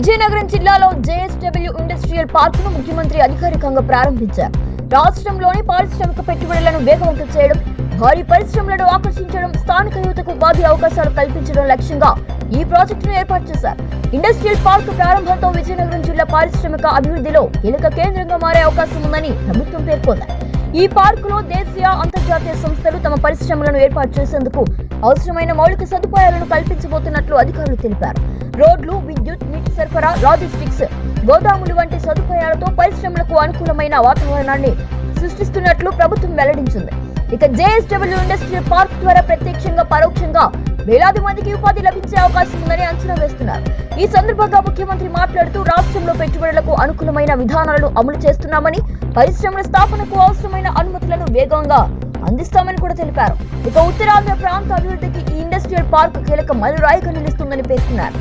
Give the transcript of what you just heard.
విజయనగరం జిల్లాలో JSW industrial park ను ముఖ్యమంత్రి అధికారికంగా ప్రారంభించారు. రాష్ట్రంలోని పారిశ్రామిక పెట్టుబడులను వేగవంతం చేయడం, భారీ పరిశ్రమలను ఆకర్షించడం, స్థానిక యువతకు ఉపాధి అవకాశాలు కల్పించడం లక్ష్యంగా ఈ ప్రాజెక్టును ఏర్పాటు చేశారు. ఇండస్ట్రియల్ పార్క్ ప్రారంభంతో విజయనగరం జిల్లా పారిశ్రామిక అభివృద్ధిలో కీలక కేంద్రంగా మారే అవకాశం ఉందని ప్రభుత్వం పేర్కొంది. ఈ పార్కులో దేశీయ, అంతర్జాతీయ సంస్థలు తమ పరిశ్రమలను ఏర్పాటు చేసేందుకు అవసరమైన మౌలిక సదుపాయాలను కల్పించబోతున్నట్లు అధికారులు తెలిపారు. రోడ్లు, విద్యుత్, నీటి సరఫరా, లాజిస్టిక్స్, గోదాములు వంటి సదుపాయాలతో పరిశ్రమలకు అనుకూలమైన వాతావరణాన్ని సృష్టిస్తున్నట్లు ప్రభుత్వం వెల్లడించింది. ఇక జేఎస్డబ్ల్యూ ఇండస్ట్రియల్ పార్క్ ద్వారా ప్రత్యక్షంగా, పరోక్షంగా వేలాది మందికి ఉపాధి లభించే అవకాశం ఉందని అంచనా వేస్తున్నారు. ఈ సందర్భంగా ముఖ్యమంత్రి మాట్లాడుతూ రాష్ట్రంలో పెట్టుబడులకు అనుకూలమైన విధానాలను అమలు చేస్తున్నామని, పరిశ్రమల స్థాపనకు అవసరమైన అనుమతులను వేగంగా అందిస్తామని కూడా తెలిపారు. ఇక ఉత్తరాంధ్ర ప్రాంత అభివృద్ధికి ఈ ఇండస్ట్రియల్ పార్క్ కీలక మైలురాయిగా నిలుస్తుందని పేర్కొన్నారు.